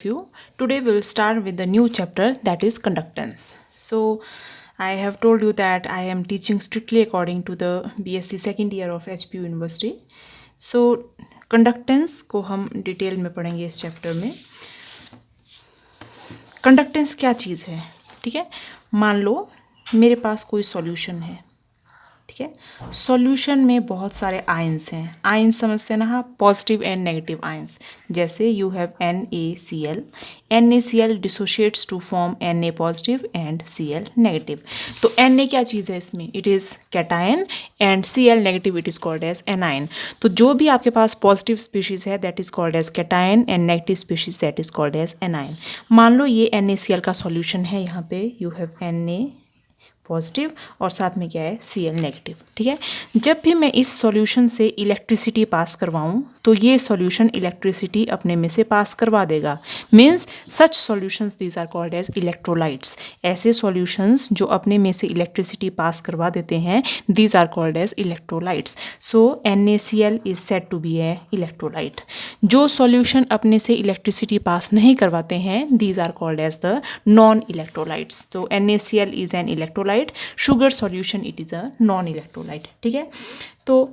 you. Today we will start with the new chapter that is conductance. So I have told you that I am teaching strictly according to the BSc second year of HPU University. So conductance को हम detail में पढ़ेंगे इस chapter में. Conductance क्या चीज़ है, ठीक है. मान लो मेरे पास कोई सॉल्यूशन है, ठीक है. सॉल्यूशन में बहुत सारे आयंस हैं. आयंस समझते हैं ना आप, पॉजिटिव एंड नेगेटिव आयंस. जैसे you have NaCl. NaCl dissociates to form Na positive and Cl negative. तो Na क्या चीज़ है इसमें, it is cation and Cl negative it is called as anion. तो जो भी आपके पास पॉजिटिव स्पीशीज है that is called as cation and negative species that is called as anion. मान लो ये NaCl का सॉल्यूशन है. यहाँ पे यू हैव Na पॉजिटिव और साथ में क्या है Cl नेगेटिव, ठीक है. जब भी मैं इस सॉल्यूशन से इलेक्ट्रिसिटी पास करवाऊं तो ये सॉल्यूशन इलेक्ट्रिसिटी अपने में से पास करवा देगा. Means such solutions these are called as electrolytes. ऐसे सॉल्यूशंस जो अपने में से इलेक्ट्रिसिटी पास करवा देते हैं these are called as electrolytes. So NaCl is said to be a electrolyte. जो सॉल्यूशन अपने से इलेक्ट्रिसिटी पास नहीं करवाते हैं these are called as the non electrolytes. तो NaCl is an electrolyte. Sugar solution it is a non electrolyte, ठीक है. तो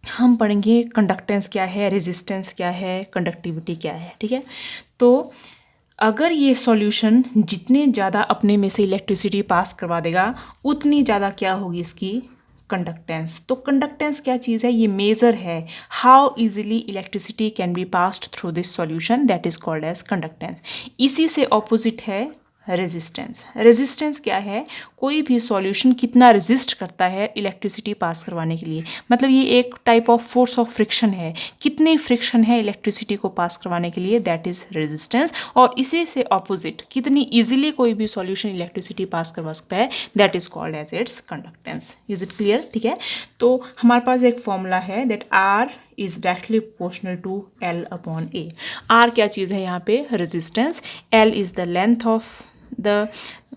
हम पढ़ेंगे कंडक्टेंस क्या है, रेजिस्टेंस क्या है, कंडक्टिविटी क्या है, ठीक है. तो अगर ये सॉल्यूशन जितने ज़्यादा अपने में से इलेक्ट्रिसिटी पास करवा देगा उतनी ज़्यादा क्या होगी इसकी कंडक्टेंस. तो कंडक्टेंस क्या चीज़ है, ये मेजर है how easily electricity can be passed through this solution that is called as conductance. इसी से ऑपोजिट है रेजिस्टेंस. रेजिस्टेंस क्या है, कोई भी सॉल्यूशन कितना रेजिस्ट करता है इलेक्ट्रिसिटी पास करवाने के लिए. मतलब ये एक type of force of friction है, कितनी फ्रिक्शन है इलेक्ट्रिसिटी को पास करवाने के लिए, दैट इज रेजिस्टेंस. और इसी से ऑपोजिट कितनी इजीली कोई भी सॉल्यूशन इलेक्ट्रिसिटी पास करवा सकता है that is called as its conductance. Is it clear, ठीक है. तो हमारे पास एक फॉर्मूला है that R is directly proportional to L upon A. R क्या चीज़ है यहाँ पे, resistance. L is the length of the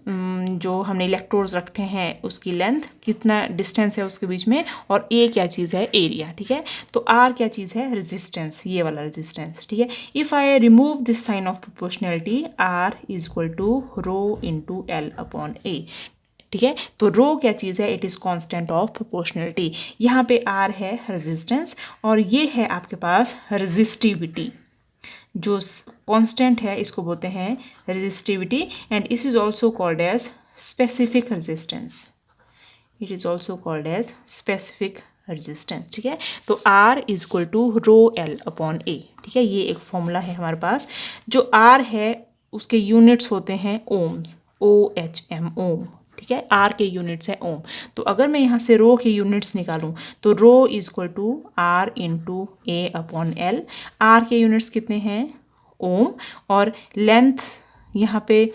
जो हमने इलेक्ट्रोड्स रखते हैं उसकी लेंथ, कितना डिस्टेंस है उसके बीच में, और ए क्या चीज़ है, एरिया, ठीक है. तो आर क्या चीज़ है, रेजिस्टेंस, ये वाला रेजिस्टेंस, ठीक है. If I remove this sign of proportionality R is equal to rho into L upon A, ठीक है. तो रो क्या चीज़ है, it is constant of proportionality. यहाँ पे आर है रेजिस्टेंस और ये है आपके पास रेजिस्टिविटी. जो कांस्टेंट है इसको बोलते हैं resistivity and this is also called as specific resistance. It is also called as specific resistance, ठीक है. तो R is equal to rho L upon A, ठीक है. ये एक फॉर्मूला है हमारे पास. जो R है उसके यूनिट्स होते हैं ओम्स, OHM, ओम, ठीक है. R के यूनिट्स है ओम. तो अगर मैं यहाँ से रो के यूनिट्स निकालूं तो rho is equal to R into A upon L. R के यूनिट्स कितने हैं, ओम. और लेंथ यहाँ पे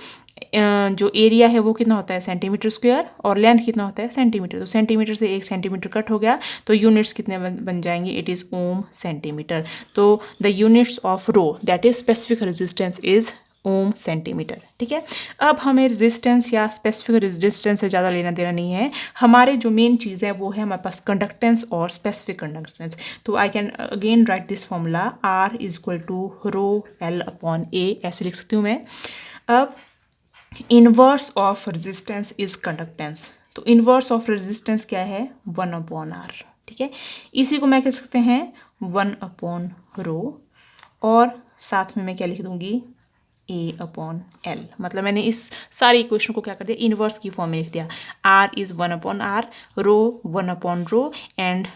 जो एरिया है वो कितना होता है, सेंटीमीटर स्क्वायर, और लेंथ कितना होता है, सेंटीमीटर. तो सेंटीमीटर से 1 सेंटीमीटर कट हो गया तो यूनिट्स कितने बन जाएंगे, इट इज़ ओम सेंटीमीटर. तो the units of rho that is specific resistance is ohm centimetre, ठीक है. अब हमें रेजिस्टेंस या स्पेसिफिक रेजिस्टेंस से ज़्यादा लेना देना नहीं है. हमारे जो मेन चीज़ है वो है हमारे पास कंडक्टेंस और स्पेसिफिक कंडक्टेंस. तो I can again write this formula R is equal to rho L upon A, ऐसे लिख सकती हूँ मैं. अब inverse of resistance is conductance. तो इनवर्स ऑफ रेजिस्टेंस क्या है, 1 अपॉन आर, ठीक है. इसी को मैं कह सकते हैं 1 अपॉन रो और साथ में मैं क्या लिख दूंगी, A अपॉन एल. मतलब मैंने इस सारी इक्वेशन को क्या कर दिया, इनवर्स की फॉर्म में लिख दिया. R is 1 upon R, rho 1 upon rho and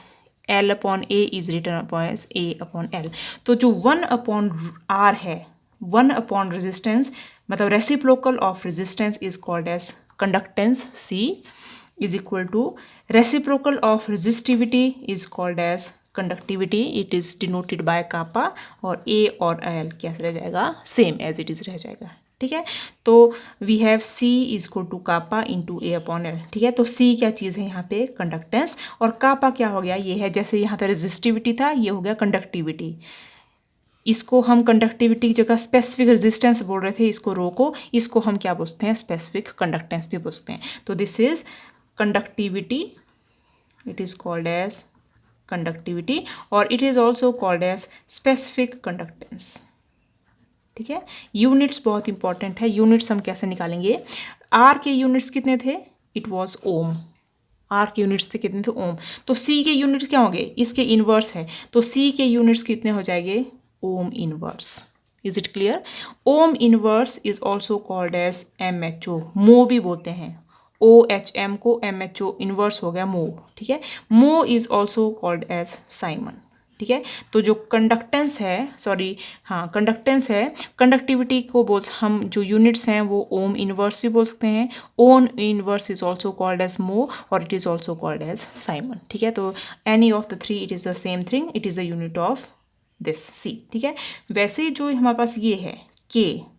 L upon A is written upon as A upon L. तो जो 1 अपॉन R है, 1 अपॉन रेजिस्टेंस मतलब reciprocal of resistance is called as conductance. C is equal to reciprocal of resistivity is called as conductivity. It is denoted by kappa. और A और L क्या रह जाएगा, same as it is रह जाएगा, ठीक है. तो we have C is equal to kappa into A upon L, ठीक है. तो C क्या चीज़ है यहाँ पे, कंडक्टेंस. और कापा क्या हो गया, ये है जैसे यहाँ पे रेजिस्टिविटी था ये हो गया कंडक्टिविटी. इसको हम कंडक्टिविटी की जगह स्पेसिफिक रेजिस्टेंस बोल रहे थे, इसको रो को, इसको हम क्या पूछते हैं, स्पेसिफिक कंडक्टेंस भी पूछते हैं. तो this is conductivity, it is called as conductivity और it is also called as specific conductance, ठीक है। यूनिट्स बहुत इंपॉर्टेंट है। यूनिट्स हम कैसे निकालेंगे? आर के यूनिट्स कितने थे? It was ohm. आर के यूनिट्स थे कितने थे? ओम। तो सी के यूनिट्स क्या होंगे? इसके इनवर्स है, तो सी के यूनिट्स कितने हो जाएंगे? Ohm inverse. Is it clear? Ohm inverse is also called as MHO, mho भी बोलते हैं। OHM को MHO इनवर्स हो गया मो, ठीक है। Mho is also called as siemens, ठीक है। तो जो कंडक्टेंस है, सॉरी हाँ कंडक्टेंस है, कंडक्टिविटी को बोल हम जो यूनिट्स हैं वो ओम इनवर्स भी बोल सकते हैं। Ohm inverse is also called as mho और it is also called as siemens, ठीक है। तो any of the three it is the same thing, it is the unit of this C, ठीक है। वैसे जो हमारे पास ये है के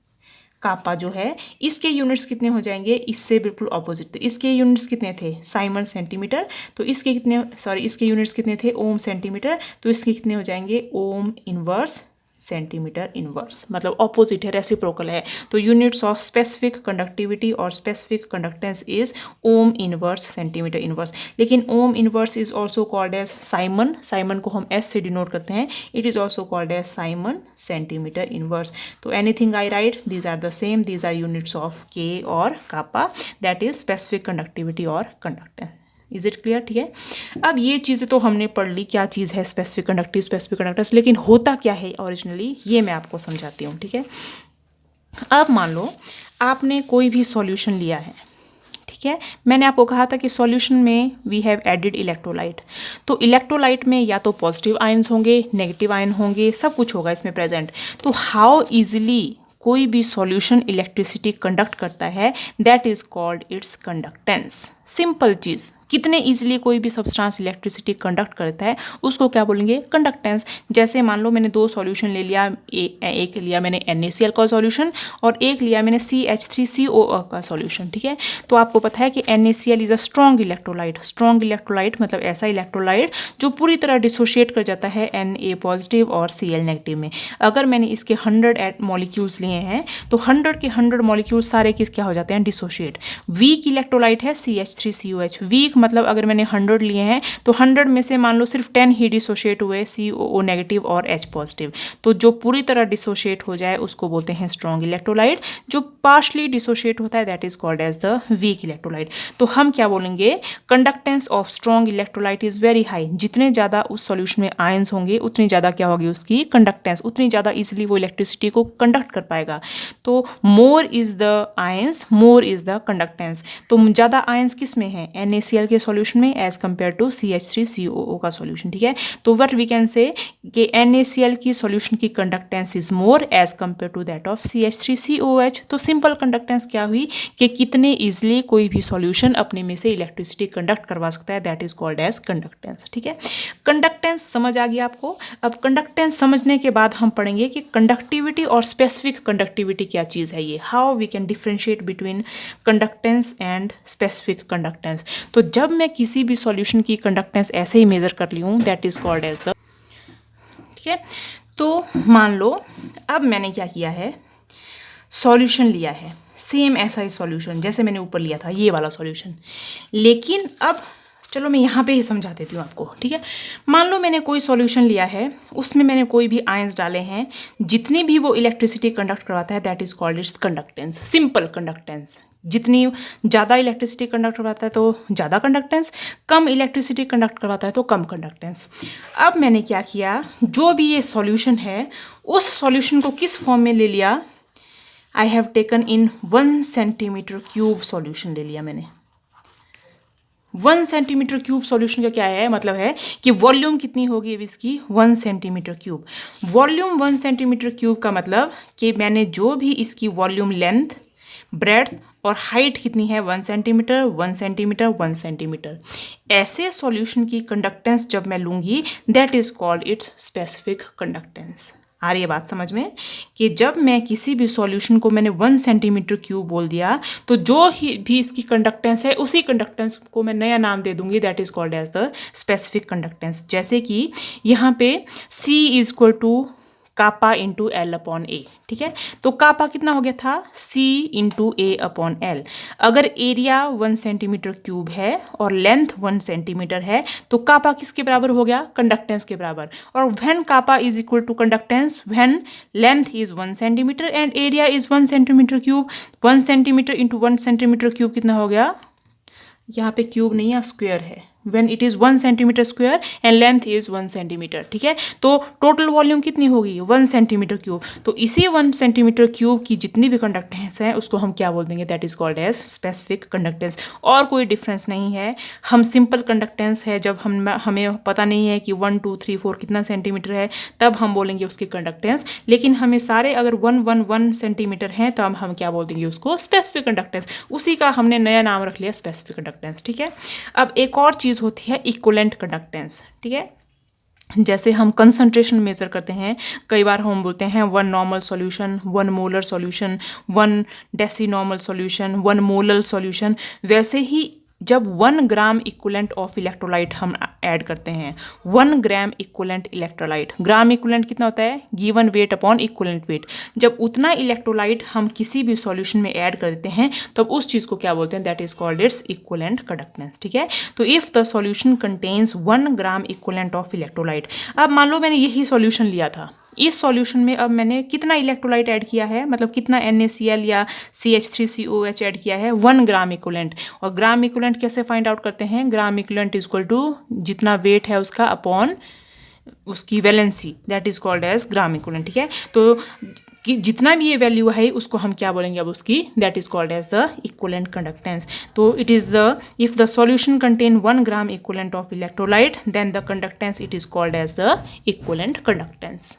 कापा जो है, इसके यूनिट्स कितने हो जाएंगे? इससे बिल्कुल ऑपोजिट। तो इसके यूनिट्स कितने थे? Siemens centimetre. तो इसके कितने, सॉरी इसके यूनिट्स कितने थे? Ohm centimetre. तो इसके कितने हो जाएंगे? ओम इनवर्स सेंटीमीटर इनवर्स, मतलब ऑपोजिट है, रेसिप्रोकल है। तो यूनिट्स ऑफ स्पेसिफिक कंडक्टिविटी और specific conductance is ohm inverse centimetre inverse. लेकिन ohm inverse is also called as siemens, siemens को हम एस से डिनोट करते हैं। It is also called as siemens centimetre inverse. तो anything I right, these are the same, these are units of K और kappa, that is specific conductivity और conductance. Is it clear? ठीक है। अब ये चीज़ें तो हमने पढ़ ली, क्या चीज़ है स्पेसिफिक कंडक्टिव, स्पेसिफिक कंडक्टेंस, लेकिन होता क्या है ओरिजिनली, ये मैं आपको समझाती हूँ, ठीक है। अब मान लो आपने कोई भी सॉल्यूशन लिया है, ठीक है। मैंने आपको कहा था कि सॉल्यूशन में वी हैव एडेड इलेक्ट्रोलाइट। तो इलेक्ट्रोलाइट में या तो पॉजिटिव आयंस होंगे, नेगेटिव आयन होंगे, सब कुछ होगा इसमें प्रेजेंट। तो हाउ इजीली कोई भी सॉल्यूशन इलेक्ट्रिसिटी कंडक्ट करता है, that is called its conductance. Simple चीज़, कितने इजीली कोई भी सब्सटेंस इलेक्ट्रिसिटी कंडक्ट करता है उसको क्या बोलेंगे? कंडक्टेंस। जैसे मान लो मैंने दो सॉल्यूशन ले लिया, एक लिया मैंने NaCl का सॉल्यूशन और एक लिया मैंने CH3CO का सॉल्यूशन, ठीक है। तो आपको पता है कि NaCl is a strong electrolyte. Strong electrolyte मतलब ऐसा इलेक्ट्रोलाइट जो पूरी तरह डिसोशिएट कर जाता है Na पॉजिटिव और Cl नेगेटिव में। अगर मैंने इसके 100 मॉलिक्यूल्स लिए हैं तो 100 के 100 मॉलिक्यूल सारे किस क्या हो जाते हैं? डिसोशिएट। वीक इलेक्ट्रोलाइट है CH3COH। वीक मतलब अगर मैंने 100 लिए हैं तो 100 में से मान लो सिर्फ 10 ही डिसोशिएट हुए, COO नेगेटिव और H पॉजिटिव। तो जो पूरी तरह डिसोशिएट हो जाए उसको बोलते हैं स्ट्रॉन्ग इलेक्ट्रोलाइट। जो पार्शली डिसोशिएट होता है that is called as the weak electrolyte. तो हम क्या बोलेंगे? Conductance of strong electrolyte is very high. जितने ज़्यादा उस सॉल्यूशन में आयंस होंगे उतनी ज़्यादा क्या होगी उसकी कंडक्टेंस, उतनी ज़्यादा इजिली वो इलेक्ट्रिसिटी को कंडक्ट कर पाएगा। तो more is the ions, more is the conductance. तो ज़्यादा आयंस किस में है? NaCl के सॉल्यूशन में एज कंपेयर टू CH3COO का सॉल्यूशन, ठीक है। तो व्हाट वी कैन से कि NaCl की सॉल्यूशन की conductance is more as compare to that of CH3COH। तो सिंपल कंडक्टेंस क्या हुई कि कितने इजिली कोई भी सॉल्यूशन अपने में से इलेक्ट्रिसिटी कंडक्ट करवा सकता है, that is called as conductance, ठीक है। कंडक्टेंस समझ आ गया आपको। अब कंडक्टेंस समझने के बाद हम पढ़ेंगे कि कंडक्टिविटी और स्पेसिफिक कंडक्टिविटी क्या चीज़ है, ये how we can differentiate between conductance and specific conductance. तो जब मैं किसी भी सॉल्यूशन की कंडक्टेंस ऐसे ही मेजर कर ली हूँ that is called as the, ठीक है। तो मान लो अब मैंने क्या किया है, सॉल्यूशन लिया है, सेम ऐसा ही सॉल्यूशन जैसे मैंने ऊपर लिया था ये वाला सॉल्यूशन, लेकिन अब चलो मैं यहाँ पे ही समझा देती हूँ आपको, ठीक है। मान लो मैंने कोई सॉल्यूशन लिया है, उसमें मैंने कोई भी आयंस डाले हैं, जितनी भी वो इलेक्ट्रिसिटी कंडक्ट करवाता है that is called its conductance. Simple conductance, जितनी ज़्यादा इलेक्ट्रिसिटी कंडक्ट करवाता है तो ज़्यादा कंडक्टेंस, कम इलेक्ट्रिसिटी कंडक्ट करवाता है तो कम कंडक्टेंस। अब मैंने क्या किया, जो भी ये सॉल्यूशन है उस सॉल्यूशन को किस फॉर्म में ले लिया? I have taken in 1 centimetre cube solution ले लिया मैंने। 1 सेंटीमीटर क्यूब सॉल्यूशन का क्या है मतलब है कि वॉल्यूम कितनी होगी अब इसकी? 1 centimetre cube. Volume 1 centimetre cube का मतलब कि मैंने जो भी इसकी वॉल्यूम लेंथ, ब्रेड्थ और हाइट कितनी है? 1 सेंटीमीटर, 1 सेंटीमीटर, 1 सेंटीमीटर। ऐसे सॉल्यूशन की कंडक्टेंस जब मैं लूँगी that is called its specific conductance. आ रही है बात समझ में? कि जब मैं किसी भी सॉल्यूशन को मैंने 1 सेंटीमीटर क्यूब बोल दिया तो जो ही भी इसकी कंडक्टेंस है उसी कंडक्टेंस को मैं नया नाम दे दूंगी, that is called as the specific conductance. जैसे कि यहाँ पे C is equal to kappa into L upon A, ठीक है। तो कापा कितना हो गया था, C into A upon L. अगर एरिया 1 सेंटीमीटर क्यूब है और लेंथ 1 सेंटीमीटर है तो कापा किसके बराबर हो गया, कंडक्टेंस के बराबर। और when kappa is equal to conductance when length is 1 centimetre and area is 1 centimetre cube. 1 centimetre into 1 centimetre cube कितना हो गया, यहाँ पे क्यूब नहीं है, स्क्वायर है। when it is 1 centimetre square and length is 1 centimetre, ठीक है। तो टोटल वॉल्यूम कितनी होगी, 1 सेंटीमीटर क्यूब। तो इसी 1 सेंटीमीटर क्यूब की जितनी भी कंडक्टेंस है उसको हम क्या बोल देंगे, that is called as specific conductance. और कोई डिफरेंस नहीं है। हम सिंपल कंडक्टेंस है जब हमें पता नहीं है कि 1 2 3 4 कितना सेंटीमीटर है, तब हम बोलेंगे उसकी कंडक्टेंस। लेकिन हमें सारे अगर 1 सेंटीमीटर हैं तो हम क्या बोल देंगे उसको, स्पेसिफिक कंडक्टेंस। उसी का हमने नया नाम रख लिया स्पेसिफिक कंडक्टेंस, ठीक है। अब एक और चीज़ होती है इक्विवेलेंट कंडक्टेंस, ठीक है। जैसे हम कंसंट्रेशन मेजर करते हैं, कई बार हम बोलते हैं 1 normal solution, 1 molar solution, 1 deci normal solution, 1 molar solution. वैसे ही जब 1 ग्राम इक्विवेलेंट ऑफ इलेक्ट्रोलाइट हम ऐड करते हैं, 1 gram equivalent electrolyte, gram equivalent कितना होता है, given weight upon equivalent weight. जब उतना इलेक्ट्रोलाइट हम किसी भी सॉल्यूशन में ऐड कर देते हैं तब उस चीज़ को क्या बोलते हैं, that is called its equivalent conductance, ठीक है। तो if the solution contains 1 gram equivalent of electrolyte, अब मान लो मैंने यही सॉल्यूशन लिया था, इस सॉल्यूशन में अब मैंने कितना इलेक्ट्रोलाइट ऐड किया है, मतलब कितना NaCl या CH3COH ऐड किया है, 1 ग्राम इक्विवेलेंट। और ग्राम इक्विवेलेंट कैसे फाइंड आउट करते हैं, gram equivalent is equal to जितना वेट है उसका अपॉन उसकी valency, that is called as gram equivalent, ठीक है। तो कि जितना भी ये वैल्यू है उसको हम क्या बोलेंगे अब उसकी, that is called as the equivalent conductance. तो it is the, if the solution contain 1 gram equivalent of electrolyte then the conductance it is called as the equivalent conductance.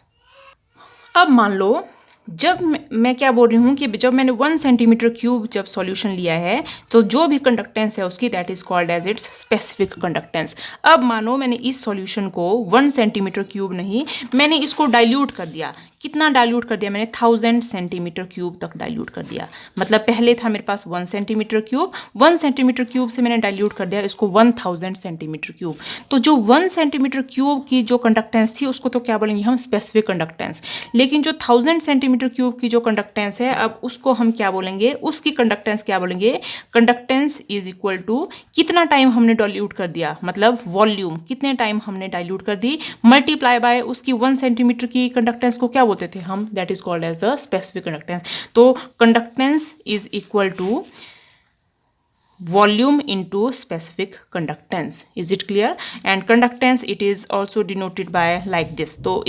अब मान लो जब मैं क्या बोल रही हूँ कि जब मैंने 1 सेंटीमीटर क्यूब जब सॉल्यूशन लिया है तो जो भी कंडक्टेंस है उसकी that is called as its specific conductance. अब मानो मैंने इस सॉल्यूशन को 1 सेंटीमीटर क्यूब नहीं, मैंने इसको डाइल्यूट कर दिया। कितना डाइल्यूट कर दिया मैंने, 1000 सेंटीमीटर क्यूब तक डाइल्यूट कर दिया। मतलब पहले था मेरे पास 1 सेंटीमीटर क्यूब, 1 सेंटीमीटर क्यूब से मैंने डाइल्यूट कर दिया इसको 1000 सेंटीमीटर क्यूब। तो जो 1 सेंटीमीटर क्यूब की जो कंडक्टेंस थी उसको तो क्या बोलेंगे हम, स्पेसिफिक कंडक्टेंस। लेकिन जो 1000 सेंटीमीटर क्यूब की जो कंडक्टेंस है अब उसको हम क्या बोलेंगे, उसकी कंडक्टेंस क्या बोलेंगे, कंडक्टेंस इज इक्वल टू कितना टाइम हमने डाइल्यूट कर दिया, मतलब वॉल्यूम कितने टाइम हमने डाइल्यूट कर दी, मल्टीप्लाई बाय उसकी 1 सेंटीमीटर की कंडक्टेंस को क्या बोलते थे हम, that is called as the specific conductance. तो conductance is equal to volume into specific conductance. Is it clear? And conductance it is also denoted by like this. तो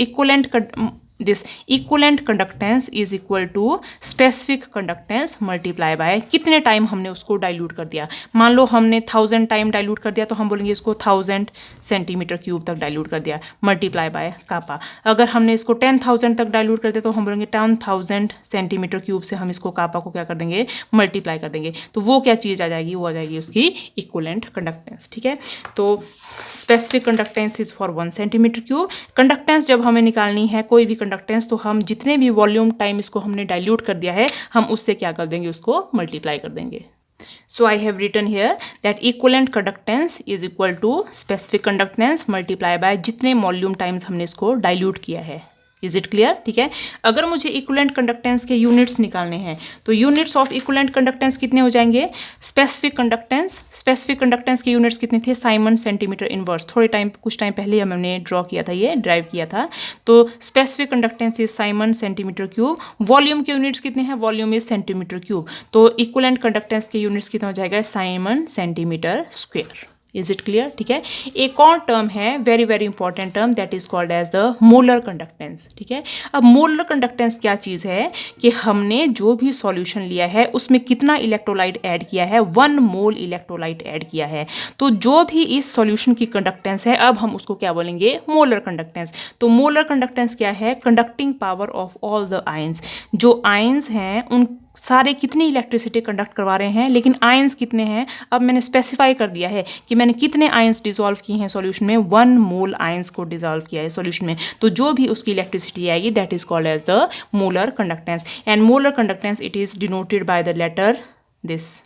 this equivalent conductance is equal to specific conductance multiply by कितने time हमने उसको dilute कर दिया। मान लो हमने 1000 time dilute कर दिया तो हम बोलेंगे इसको 1000 सेंटीमीटर क्यूब तक डाइल्यूट कर दिया, मल्टीप्लाई बाय कापा। अगर हमने इसको 10,000 तक डाइल्यूट कर दिया तो हम बोलेंगे 10,000 सेंटीमीटर क्यूब से हम इसको कापा को क्या कर देंगे, मल्टीप्लाई कर देंगे। तो वो क्या चीज़ आ जाएगी, वो आ जाएगी उसकी इक्विवेलेंट कंडक्टेंस, ठीक है। तो specific conductance is for 1 centimetre cube. Conductance जब हमें निकालनी है कोई भी कंडक्टेंस तो हम जितने भी वॉल्यूम टाइम इसको हमने डाइल्यूट कर दिया है हम उससे क्या कर देंगे, उसको मल्टीप्लाई कर देंगे। So I have written here that equivalent conductance is equal to specific conductance multiply by जितने वॉल्यूम टाइम्स हमने इसको डाइल्यूट किया है। इज इट क्लियर, ठीक है। अगर मुझे इक्विवेलेंट कंडक्टेंस के यूनिट्स निकालने हैं तो यूनिट्स ऑफ इक्विवेलेंट कंडक्टेंस कितने हो जाएंगे, स्पेसिफिक कंडक्टेंस के यूनिट्स कितने थे, साइमन सेंटीमीटर इनवर्स। कुछ टाइम पहले हमने ड्रॉ किया था, ये ड्राइव किया था। तो specific conductance is siemens centimetre cube. Volume के यूनिट्स कितने हैं, वॉल्यूम इज सेंटीमीटर क्यूब। तो इक्विवेलेंट कंडक्टेंस के यूनिट्स कितना हो जाएगा, siemens centimetre square. Is it clear, ठीक है। एक और टर्म है very very important term that is called as the molar conductance, ठीक है। अब मोलर कंडक्टेंस क्या चीज़ है कि हमने जो भी सॉल्यूशन लिया है उसमें कितना इलेक्ट्रोलाइट ऐड किया है, 1 मोल इलेक्ट्रोलाइट ऐड किया है। तो जो भी इस सॉल्यूशन की कंडक्टेंस है अब हम उसको क्या बोलेंगे, मोलर कंडक्टेंस। तो मोलर कंडक्टेंस क्या है, conducting power of all the ions. जो आयंस हैं उन सारे कितनी इलेक्ट्रिसिटी कंडक्ट करवा रहे हैं, लेकिन आयंस कितने हैं अब मैंने स्पेसिफाई कर दिया है कि मैंने कितने आयंस डिसॉल्व किए हैं सॉल्यूशन में, 1 मोल आयंस को डिसॉल्व किया है सॉल्यूशन में। तो जो भी उसकी इलेक्ट्रिसिटी आएगी that is called as the molar conductance. And molar conductance it is denoted by the letter this,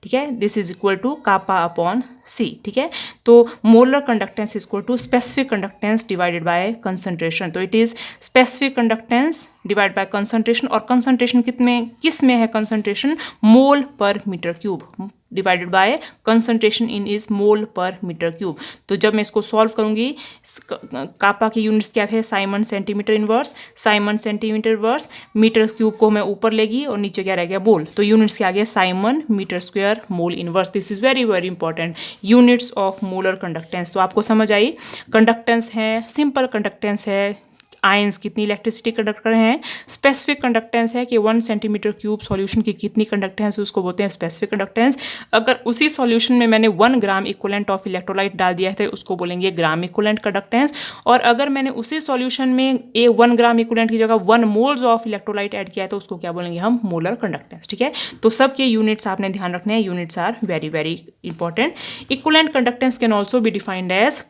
ठीक है, this is equal to kappa upon C, ठीक है। तो molar conductance is equal to specific conductance divided by concentration. तो it is specific conductance divide by concentration, और concentration किस में है, concentration mole per metre cube divided by concentration in is mole per metre cube. तो जब मैं इसको solve करूंगी, कापा के यूनिट्स क्या थे, siemens centimetre inverse, siemens centimetre inverse, metre cube को मैं ऊपर लेगी और नीचे क्या रह गया, मोल। तो यूनिट्स क्या आ गया, siemens metre square mole inverse. This is very very important, units of molar conductance. तो आपको समझ आई, कंडक्टेंस है, सिंपल कंडक्टेंस है, आयंस कितनी इलेक्ट्रिसिटी कंडक्ट कर रहे हैं। स्पेसिफिक कंडक्टेंस है कि 1 सेंटीमीटर क्यूब सॉल्यूशन की कितनी कंडक्टेंस, उसको बोलते हैं स्पेसिफिक कंडक्टेंस। अगर उसी सॉल्यूशन में मैंने 1 ग्राम इक्विवेलेंट ऑफ इलेक्ट्रोलाइट डाल दिया है तो उसको बोलेंगे ग्राम इक्विवेलेंट कंडक्टेंस। और अगर मैंने उसी सॉल्यूशन में 1 ग्राम इक्विवेलेंट की जगह 1 मोल्स ऑफ इलेक्ट्रोलाइट ऐड किया है तो उसको क्या बोलेंगे हम, मोलर कंडक्टेंस, ठीक है। तो सबके यूनिट्स आपने ध्यान रखने हैं, units are very very important. Equivalent conductance can also be defined as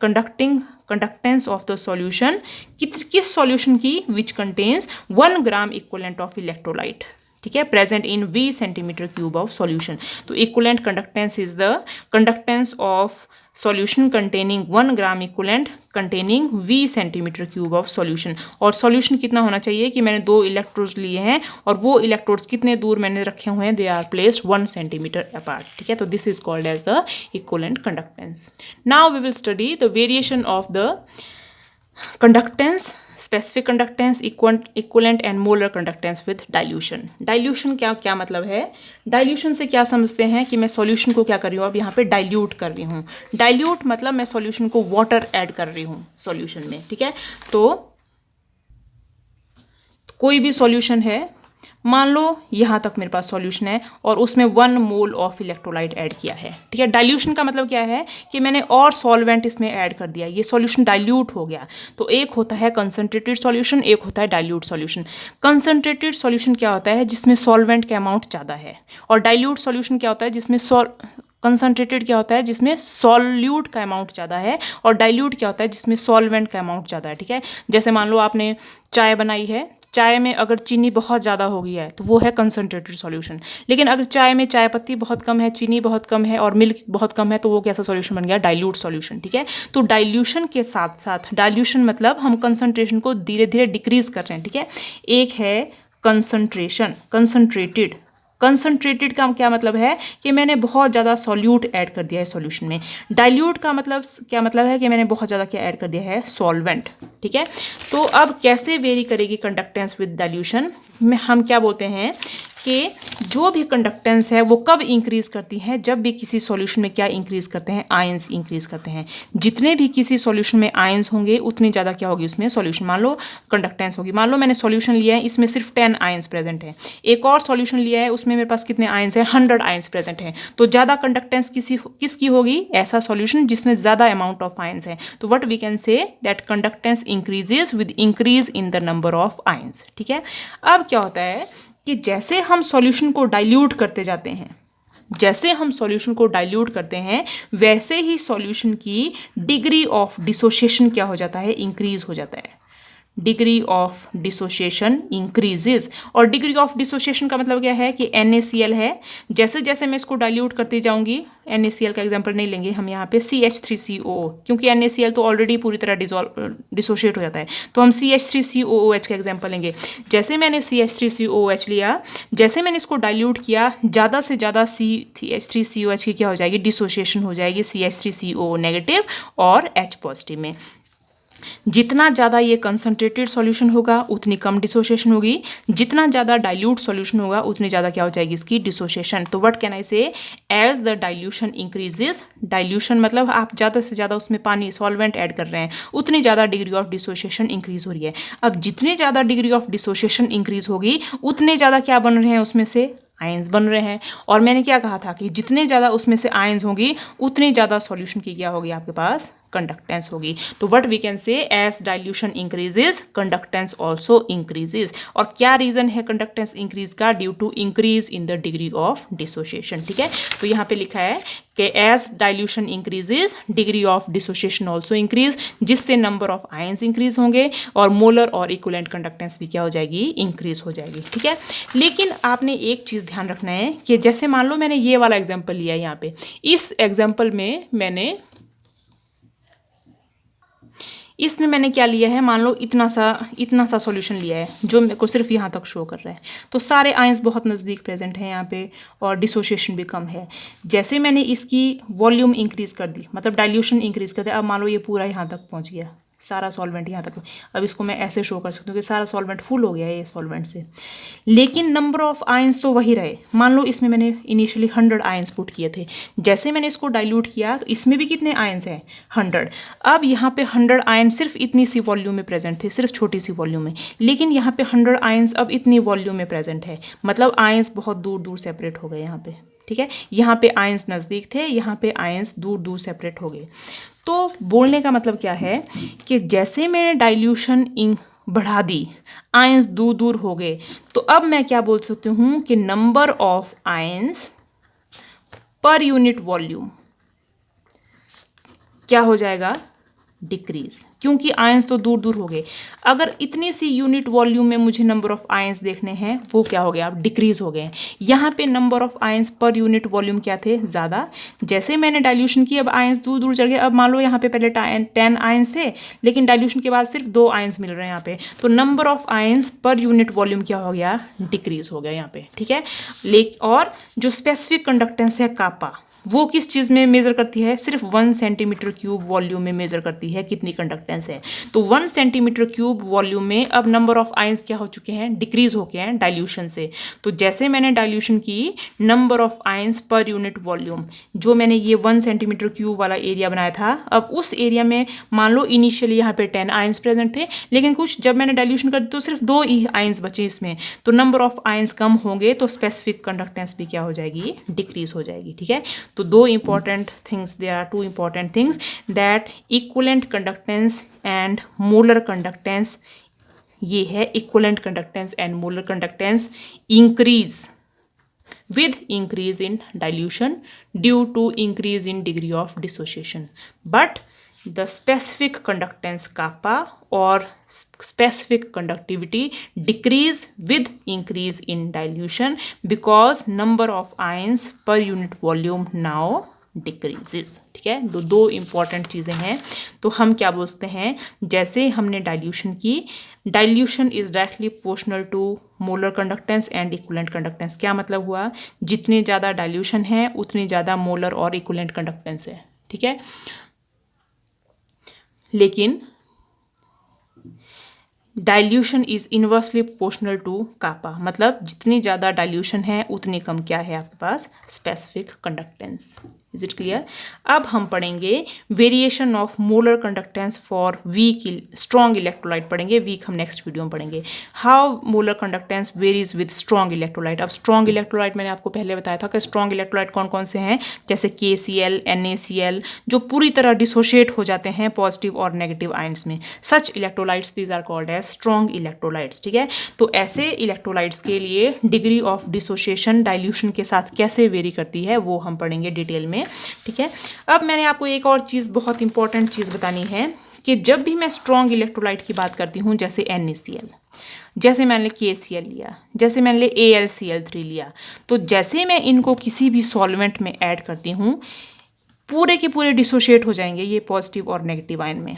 conductance of the solution, किस सॉल्यूशन की, which contains 1 gram equivalent of electrolyte, ठीक है, present in V centimetre cube of solution. तो equivalent conductance is the conductance of solution containing 1 gram equivalent containing V centimetre cube of solution. और solution कितना होना चाहिए कि मैंने 2 इलेक्ट्रोड्स लिए हैं और वो इलेक्ट्रोड्स कितने दूर मैंने रखे हुए हैं, they are placed 1 centimetre apart, ठीक है। तो this is called as the equivalent conductance. Now we will study the variation of the conductance, specific conductance, equivalent and molar conductance with dilution. Dilution क्या मतलब है, डाइल्यूशन से क्या समझते हैं कि मैं सॉल्यूशन को क्या कर रही हूँ, अब यहाँ पे डाइल्यूट कर रही हूँ। डाइल्यूट मतलब मैं सॉल्यूशन को वाटर ऐड कर रही हूँ सॉल्यूशन में, ठीक है। तो कोई भी सॉल्यूशन है, मान लो यहाँ तक मेरे पास सॉल्यूशन है और उसमें 1 मोल ऑफ इलेक्ट्रोलाइट ऐड किया है, ठीक है। डाइल्यूशन का मतलब क्या है कि मैंने और सॉल्वेंट इसमें ऐड कर दिया, ये सॉल्यूशन डाइल्यूट हो गया। तो एक होता है कंसंट्रेटेड सॉल्यूशन, एक होता है डाइल्यूट सॉल्यूशन। कंसंट्रेटेड सॉल्यूशन क्या होता है, जिसमें सॉल्वेंट का अमाउंट ज़्यादा है, और डाइल्यूट सॉल्यूशन क्या होता है, जिसमें कंसंट्रेटेड क्या होता है, जिसमें सॉल्यूट का अमाउंट ज़्यादा है, और डाइल्यूट क्या होता है, जिसमें सॉल्वेंट का अमाउंट ज़्यादा है, ठीक है। जैसे मान लो आपने चाय बनाई है, चाय में अगर चीनी बहुत ज़्यादा हो गई है तो वो है कंसंट्रेटेड सॉल्यूशन। लेकिन अगर चाय में चाय पत्ती बहुत कम है, चीनी बहुत कम है और मिल्क बहुत कम है तो वो कैसा सॉल्यूशन बन गया, डाइल्यूट सॉल्यूशन, ठीक है। तो डाइल्यूशन के साथ साथ, डाइल्यूशन मतलब हम कंसंट्रेशन को धीरे धीरे डिक्रीज कर रहे हैं, ठीक है। एक है कंसंट्रेशन, कंसंट्रेटेड का क्या मतलब है कि मैंने बहुत ज़्यादा सॉल्यूट ऐड कर दिया है सॉल्यूशन में। डाइल्यूट का मतलब क्या मतलब है कि मैंने बहुत ज़्यादा क्या ऐड कर दिया है, सॉल्वेंट, ठीक है। तो अब कैसे वेरी करेगी कंडक्टेंस विद डाइल्यूशन में, हम क्या बोलते हैं कि जो भी कंडक्टेंस है वो कब इंक्रीज़ करती है, जब भी किसी सॉल्यूशन में क्या इंक्रीज़ करते हैं, आयंस इंक्रीज़ करते हैं। जितने भी किसी सॉल्यूशन में आयंस होंगे उतनी ज़्यादा क्या होगी उसमें सॉल्यूशन, मान लो कंडक्टेंस होगी। मान लो मैंने सॉल्यूशन लिया है, इसमें सिर्फ 10 आयंस प्रेजेंट है, एक और सॉल्यूशन लिया है उसमें मेरे पास कितने आयंस हैं, 100 आयंस प्रेजेंट हैं। तो ज़्यादा कंडक्टेंस किसकी होगी, ऐसा सॉल्यूशन जिसमें ज़्यादा अमाउंट ऑफ आयंस है। तो what we can say that conductance increases with increase in the number of ions, ठीक है। अब क्या होता है कि जैसे हम सॉल्यूशन को डाइल्यूट करते जाते हैं, जैसे हम सॉल्यूशन को डाइल्यूट करते हैं वैसे ही सॉल्यूशन की डिग्री ऑफ डिसोसिएशन क्या हो जाता है, इंक्रीज हो जाता है। डिग्री ऑफ डिसोसिएशन इंक्रीजेज, और डिग्री ऑफ डिसोसिएशन का मतलब क्या है कि NaCl है, जैसे जैसे मैं इसको डाइल्यूट करती जाऊंगी, NaCl का एग्जांपल नहीं लेंगे हम यहाँ पे, CH3COO, क्योंकि NaCl तो ऑलरेडी पूरी तरह डिसोशिएट हो जाता है, तो हम CH3COOH का एग्जांपल लेंगे। जैसे मैंने CH3COOH लिया, जैसे मैंने इसको डाइल्यूट किया, ज़्यादा से ज़्यादा CH3COH की क्या हो जाएगी, डिसोसिएशन हो जाएगी CH3COO नेगेटिव और H पॉजिटिव में। जितना ज़्यादा ये कंसंट्रेटेड सॉल्यूशन होगा उतनी कम डिसोसिएशन होगी, जितना ज़्यादा डाइल्यूट सॉल्यूशन होगा उतनी ज़्यादा क्या हो जाएगी इसकी डिसोसिएशन। तो what can I say, as the dilution increases, dilution मतलब आप ज़्यादा से ज़्यादा उसमें पानी सॉल्वेंट ऐड कर रहे हैं, उतनी ज़्यादा डिग्री ऑफ डिसोसिएशन इंक्रीज हो रही है। अब जितनी ज़्यादा डिग्री ऑफ डिसोसिएशन इंक्रीज होगी उतने ज़्यादा क्या बन रहे हैं उसमें से, आयंस बन रहे हैं। और मैंने क्या कहा था कि जितने ज़्यादा उसमें से आयंस होंगी उतनी ज़्यादा सॉल्यूशन की क्या होगी आपके पास, कंडक्टेंस होगी। तो what we can say, as dilution increases conductance also increases. और क्या रीजन है कंडक्टेंस इंक्रीज का? Due to increase in the degree of dissociation. ठीक है, तो यहाँ पे लिखा है कि as dilution increases degree of dissociation also increase, जिससे नंबर ऑफ आयंस इंक्रीज होंगे और मोलर और इक्विवेलेंट कंडक्टेंस भी क्या हो जाएगी? इंक्रीज हो जाएगी। ठीक है, लेकिन आपने एक चीज़ ध्यान रखना है कि जैसे मान लो मैंने ये वाला एग्जाम्पल लिया यहाँ पे, इस एग्जाम्पल में इसमें मैंने क्या लिया है, मान लो इतना सा सॉल्यूशन लिया है जो मेरे को सिर्फ यहाँ तक शो कर रहा है। तो सारे आयंस बहुत नज़दीक प्रेजेंट हैं यहाँ पे और डिसोसिएशन भी कम है। जैसे मैंने इसकी वॉल्यूम इंक्रीज कर दी, मतलब डाइल्यूशन इंक्रीज कर दिया, अब मान लो ये पूरा यहाँ तक पहुँच गया, सारा सॉल्वेंट यहाँ तक। अब इसको मैं ऐसे शो कर सकती हूँ कि सारा सॉल्वेंट फुल हो गया है ये सॉल्वेंट से, लेकिन नंबर ऑफ आयंस तो वही रहे। मान लो इसमें मैंने इनिशियली 100 आयंस पुट किए थे, जैसे मैंने इसको डाइल्यूट किया तो इसमें भी कितने आयंस हैं? 100। अब यहाँ पे 100 आयन सिर्फ इतनी सी वॉल्यूम में प्रेजेंट थे, सिर्फ छोटी सी वॉल्यूम में, लेकिन यहाँ पे 100 आयंस अब इतनी वॉल्यूम में प्रेजेंट है, मतलब आयंस बहुत दूर दूर सेपरेट हो गए यहाँ पे। ठीक है, यहाँ पे आयंस नज़दीक थे, यहाँ पे आयंस दूर दूर सेपरेट हो गए। तो बोलने का मतलब क्या है कि जैसे मैंने डाइल्यूशन बढ़ा दी, आयंस दूर दूर हो गए, तो अब मैं क्या बोल सकती हूँ कि number of ions per unit volume क्या हो जाएगा? डिक्रीज, क्योंकि आयंस तो दूर दूर हो गए। अगर इतनी सी यूनिट वॉल्यूम में मुझे नंबर ऑफ आयंस देखने हैं, वो क्या हो गया? अब डिक्रीज हो गए। यहाँ पे number of ions per unit volume क्या थे? ज़्यादा। जैसे मैंने डाइल्यूशन की, अब आयंस दूर दूर चल गए। अब मान लो यहाँ पे पहले 10 आयंस थे, लेकिन डाइल्यूशन के बाद सिर्फ 2 आयंस मिल रहे हैं यहाँ पे, तो number of ions per unit volume क्या हो गया? डिक्रीज हो गया यहाँ पे। ठीक है, और जो स्पेसिफिक कंडक्टेंस है कापा, वो किस चीज़ में मेज़र करती है? सिर्फ 1 सेंटीमीटर क्यूब वॉल्यूम में मेज़र करती है कितनी कंडक्टेंस है। तो 1 सेंटीमीटर क्यूब वॉल्यूम में अब नंबर ऑफ आयंस क्या हो चुके हैं? डिक्रीज हो गए हैं डाइल्यूशन से। तो जैसे मैंने डाइल्यूशन की, number of ions per unit volume, जो मैंने ये 1 सेंटीमीटर क्यूब वाला एरिया बनाया था, अब उस एरिया में मान लो इनिशियली यहाँ पे 10 आयंस प्रेजेंट थे, लेकिन कुछ जब मैंने डाइल्यूशन कर दी तो सिर्फ 2 ही आयंस बचे इसमें, तो नंबर ऑफ आयंस कम होंगे, तो स्पेसिफिक कंडक्टेंस भी क्या हो जाएगी? डिक्रीज हो जाएगी। ठीक है, तो दो important things, there are 2 important things, that equivalent conductance and molar conductance. ये है equivalent conductance and molar conductance increase with increase in dilution due to increase in degree of dissociation, but the specific conductance kappa or specific conductivity decrease with increase in dilution because number of ions per unit volume now decreases. ठीक है, दो important चीज़ें हैं। तो हम क्या बोलते हैं, जैसे हमने डाइल्यूशन की, dilution is directly proportional to molar conductance and equivalent conductance. क्या मतलब हुआ? जितने ज़्यादा डाइल्यूशन है उतनी ज़्यादा मोलर और इक्विवेलेंट कंडक्टेंस है। ठीक है, लेकिन dilution is inversely proportional to kappa, मतलब जितनी ज़्यादा डाइल्यूशन है उतनी कम क्या है आपके पास? Specific conductance. Is it clear? अब हम पढ़ेंगे variation of molar conductance for weak strong electrolyte पढ़ेंगे। वीक हम नेक्स्ट वीडियो में पढ़ेंगे। How molar conductance varies with strong electrolyte. अब स्ट्रॉन्ग इलेक्ट्रोलाइट मैंने आपको पहले बताया था कि स्ट्रॉन्ग इलेक्ट्रोलाइट कौन कौन से हैं, जैसे KCl, NaCl, जो पूरी तरह डिसोशिएट हो जाते हैं पॉजिटिव और नेगेटिव आयंस में। Such electrolytes these are called as strong electrolytes. ठीक है, तो ऐसे इलेक्ट्रोलाइट्स के लिए डिग्री ऑफ डिसोशिएशन डाइल्यूशन के साथ कैसे वेरी करती है वो हम पढ़ेंगे डिटेल में। ठीक है, अब मैंने आपको एक और चीज़, बहुत इंपॉर्टेंट चीज़ बतानी है कि जब भी मैं स्ट्रॉन्ग इलेक्ट्रोलाइट की बात करती हूँ, जैसे NaCl, जैसे मैंने KCl लिया, जैसे मैंने AlCl3 लिया, तो जैसे मैं इनको किसी भी सॉल्वेंट में ऐड करती हूँ, पूरे के पूरे डिसोशिएट हो जाएंगे ये पॉजिटिव और नेगेटिव आयन में।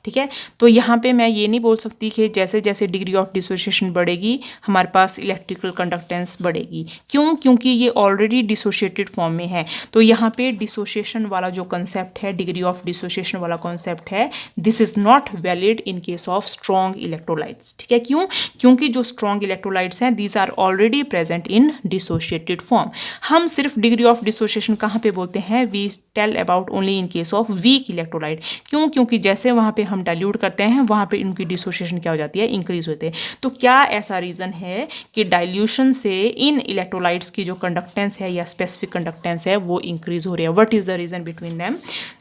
ठीक है, तो यहाँ पे मैं ये नहीं बोल सकती कि जैसे जैसे डिग्री ऑफ डिसोशिएशन बढ़ेगी हमारे पास इलेक्ट्रिकल कंडक्टेंस बढ़ेगी। क्यों? क्योंकि ये ऑलरेडी डिसोशिएटेड फॉर्म में है। तो यहाँ पे डिसोशिएशन वाला जो कंसेप्ट है, डिग्री ऑफ डिसोशिएशन वाला कॉन्सेप्ट है, this is not valid in case of strong electrolytes. ठीक है, क्यों? क्योंकि जो स्ट्रॉन्ग इलेक्ट्रोलाइट्स हैं these are already present in dissociated form. हम सिर्फ डिग्री ऑफ डिसोशिएशन कहाँ पे बोलते हैं? We tell about only in case of weak electrolyte. क्यों? क्योंकि जैसे वहाँ पे हम डाइल्यूट करते हैं वहाँ पे इनकी डिसोशिएशन क्या हो जाती है? इंक्रीज होते हैं। तो क्या ऐसा रीज़न है कि डाइल्यूशन से इन इलेक्ट्रोलाइट्स की जो कंडक्टेंस है या स्पेसिफिक कंडक्टेंस है वो इंक्रीज हो रही है? What is the reason between them?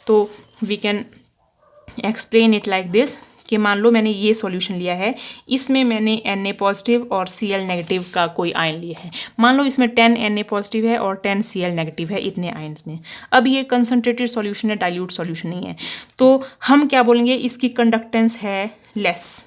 तो we can explain it like this कि मान लो मैंने ये सॉल्यूशन लिया है, इसमें मैंने Na पॉजिटिव और Cl नेगेटिव का कोई आयन लिया है। मान लो इसमें 10 Na पॉजिटिव है और 10 Cl नेगेटिव है, इतने आयन्स में। अब ये कंसनट्रेटेड सॉल्यूशन है, डाइल्यूट सॉल्यूशन नहीं है, तो हम क्या बोलेंगे, इसकी कंडक्टेंस है लेस।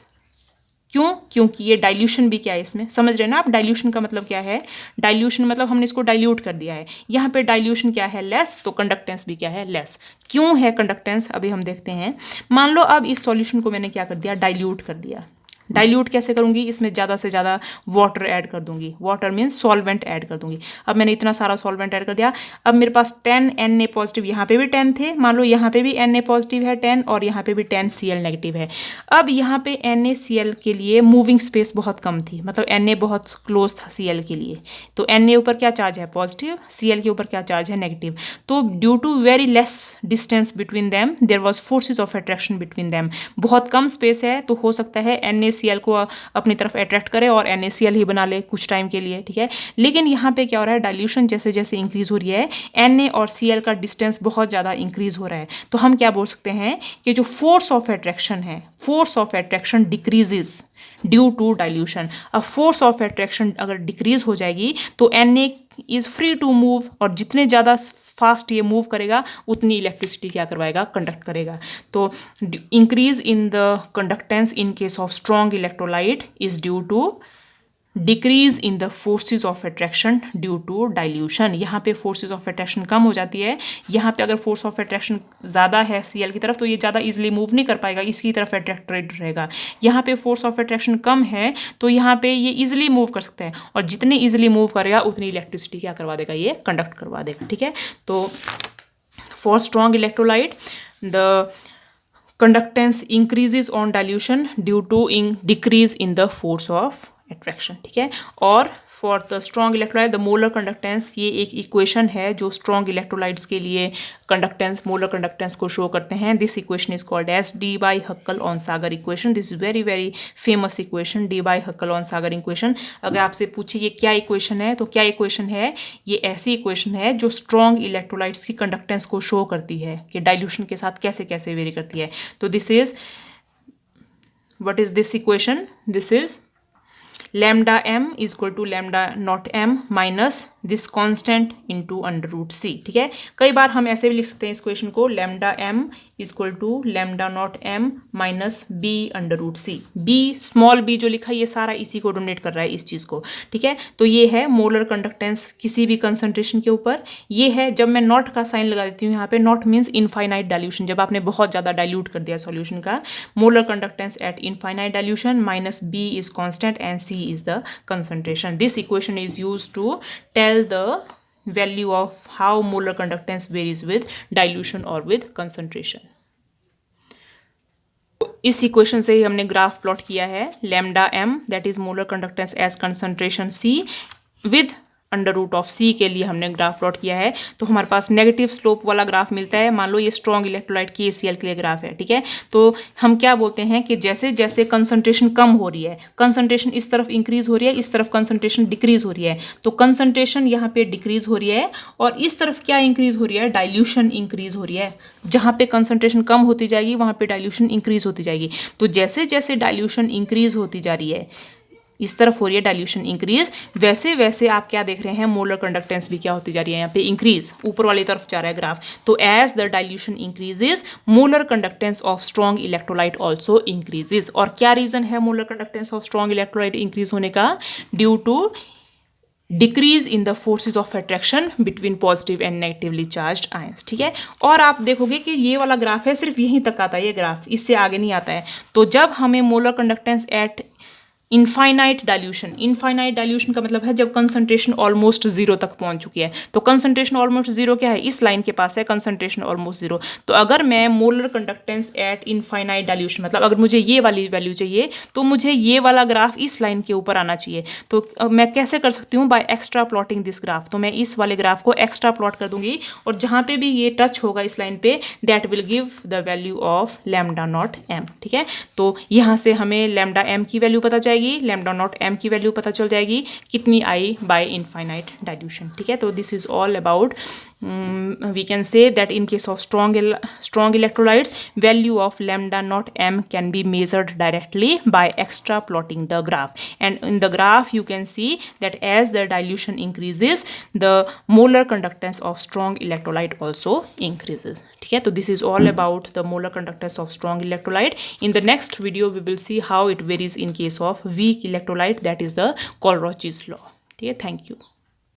क्यों? क्योंकि ये डाइल्यूशन भी क्या है इसमें, समझ रहे हैं ना आप? डाइल्यूशन का मतलब क्या है? डाइल्यूशन मतलब हमने इसको डाइल्यूट कर दिया है। यहाँ पे डाइल्यूशन क्या है? लेस, तो कंडक्टेंस भी क्या है? लेस। क्यों है कंडक्टेंस, अभी हम देखते हैं। मान लो अब इस सॉल्यूशन को मैंने क्या कर दिया, डाइल्यूट कर दिया। डाइल्यूट कैसे करूंगी, इसमें ज़्यादा से ज़्यादा वाटर ऐड कर दूंगी, वाटर मीन्स सॉल्वेंट ऐड कर दूंगी। अब मैंने इतना सारा सॉल्वेंट ऐड कर दिया। अब मेरे पास 10 Na पॉजिटिव, यहाँ पे भी 10 थे, मान लो यहाँ पे भी Na पॉजिटिव है 10 और यहाँ पे भी 10 Cl नेगेटिव है। अब यहाँ पे NaCl के लिए मूविंग स्पेस बहुत कम थी, मतलब Na बहुत क्लोज था Cl के लिए, तो Na ऊपर क्या चार्ज है? पॉजिटिव, Cl के ऊपर क्या चार्ज है? नेगेटिव। तो due to very less distance between them there was forces of attraction between them. बहुत कम स्पेस है, तो हो सकता है NaCl को अपनी तरफ अट्रैक्ट करे और NaCl ही बना ले कुछ टाइम के लिए, ठीक है। लेकिन यहाँ पे क्या हो रहा है, डाइल्यूशन जैसे जैसे इंक्रीज हो रही है, Na और Cl का डिस्टेंस बहुत ज़्यादा इंक्रीज हो रहा है, तो हम क्या बोल सकते हैं कि जो फोर्स ऑफ अट्रैक्शन है, force of attraction decreases due to dilution. अब फोर्स ऑफ अट्रैक्शन अगर डिक्रीज हो जाएगी तो Na is free to move, और जितने ज़्यादा फास्ट ये मूव करेगा उतनी इलेक्ट्रिसिटी क्या करवाएगा? कंडक्ट करेगा। तो increase in the conductance in case of strong electrolyte is due to decrease in the forces of attraction due to dilution. यहाँ पे फोर्सेज ऑफ अट्रैक्शन कम हो जाती है, यहाँ पे अगर फोर्स ऑफ अट्रैक्शन ज़्यादा है Cl की तरफ तो ये ज़्यादा इजीली मूव नहीं कर पाएगा, इसकी तरफ अट्रैक्टेड रहेगा। यहाँ पे फोर्स ऑफ अट्रैक्शन कम है तो यहाँ पे ये इजीली मूव कर सकते हैं, और जितनी इजीली मूव करेगा उतनी इलेक्ट्रिसिटी क्या करवा देगा? ये कंडक्ट करवा देगा, ठीक है। तो for strong electrolyte the conductance increases on dilution due to decrease in the force of attraction, ठीक है। और for the strong electrolyte the molar conductance, ये एक इक्वेशन है जो स्ट्रॉन्ग इलेक्ट्रोलाइट्स के लिए कंडक्टेंस, मोलर कंडक्टेंस को शो करते हैं। This equation is called as Debye Huckel Onsager equation. This is very very famous equation, Debye Huckel Onsager equation. अगर आपसे पूछे ये क्या इक्वेशन है, तो क्या इक्वेशन है? ये ऐसी इक्वेशन है जो स्ट्रॉन्ग इलेक्ट्रोलाइट्स की कंडक्टेंस को शो करती है कि डाइल्यूशन के साथ कैसे कैसे वेरी करती है। तो this is, what is this equation? This is lambda m is equal to lambda not m minus this constant into under root C, ठीक है। कई बार हम ऐसे भी लिख सकते हैं इस क्वेश्चन को, lambda m is equal to lambda not m minus b under root C. b small b जो लिखा है ये सारा इसी को डोनेट कर रहा है, इस चीज़ को, ठीक है। तो ये है मोलर कंडक्टेंस किसी भी कंसंट्रेशन के ऊपर। ये है, जब मैं नॉट का साइन लगा देती हूँ यहाँ पे, नॉट मीन्स इनफाइनाइट डाइल्यूशन, जब आपने बहुत ज़्यादा डाइल्यूट कर दिया सॉल्यूशन का। Molar conductance eight infinite dilution minus b is constant and c is the concentration. This equation is used to tell the value of how molar conductance varies with dilution or with concentration. इस equation से ही हमने graph plot किया है, lambda m that is molar conductance as concentration C with under root of C के लिए हमने graph plot किया है। तो हमारे पास नेगेटिव स्लोप वाला ग्राफ मिलता है। मान लो ये स्ट्रॉन्ग इलेक्ट्रोलाइट KCl के लिए ग्राफ है, ठीक है। तो हम क्या बोलते हैं कि जैसे जैसे कंसंट्रेशन कम हो रही है, कंसंट्रेशन इस तरफ इंक्रीज हो रही है, इस तरफ कंसंट्रेशन डिक्रीज हो रही है, तो कंसंट्रेशन यहाँ पे डिक्रीज हो रही है, और इस तरफ क्या इंक्रीज हो रही है? डाइल्यूशन इंक्रीज हो रही है। जहाँ पे कंसंट्रेशन कम होती जाएगी वहाँ पे डाइल्यूशन इंक्रीज होती जाएगी। तो जैसे जैसे डाइल्यूशन इंक्रीज होती जा रही है, इस तरफ हो रही है डाइल्यूशन इंक्रीज, वैसे वैसे आप क्या देख रहे हैं? मोलर कंडक्टेंस भी क्या होती जा रही है? यहाँ पे इंक्रीज, ऊपर वाली तरफ जा रहा है ग्राफ। तो as the dilution increases molar conductance of strong electrolyte also increases. और क्या रीजन है molar conductance of strong electrolyte increase होने का? Due to decrease in the forces of attraction between positive and negatively charged ions, ठीक है। और आप देखोगे कि ये वाला ग्राफ है, सिर्फ यहीं तक आता है ये ग्राफ, इससे आगे नहीं आता है। तो जब हमें molar conductance eight infinite dilution का मतलब है जब कंसंट्रेशन ऑलमोस्ट जीरो तक पहुंच चुकी है। तो कंसंट्रेशन ऑलमोस्ट जीरो क्या है? इस लाइन के पास है कंसंट्रेशन ऑलमोस्ट जीरो। तो अगर मैं molar conductance eight infinite dilution, मतलब अगर मुझे ये वाली वैल्यू चाहिए तो मुझे ये वाला ग्राफ इस लाइन के ऊपर आना चाहिए। तो मैं कैसे कर सकती हूँ? By extra plotting this graph. तो मैं इस वाले ग्राफ को एक्स्ट्रा प्लॉट कर दूंगी, और जहाँ पे भी ये टच होगा इस लाइन पे, that will give the value of lambda not M, ठीक है। तो यहाँ से हमें लैम्डा एम की वैल्यू पता जाएगी, लैम्डा नॉट एम की वैल्यू पता चल जाएगी कितनी आई बाय इनफाइनाइट डाइल्यूशन, ठीक है। तो this is all about we can say that in case of strong electrolytes, value of lambda naught m can be measured directly by extrapolating the graph, and in the graph you can see that as the dilution increases, the molar conductance of strong electrolyte also increases. Okay, so this is all about the molar conductance of strong electrolyte. In the next video we will see how it varies in case of weak electrolyte, that is the Colrausch's law. Okay, thank you.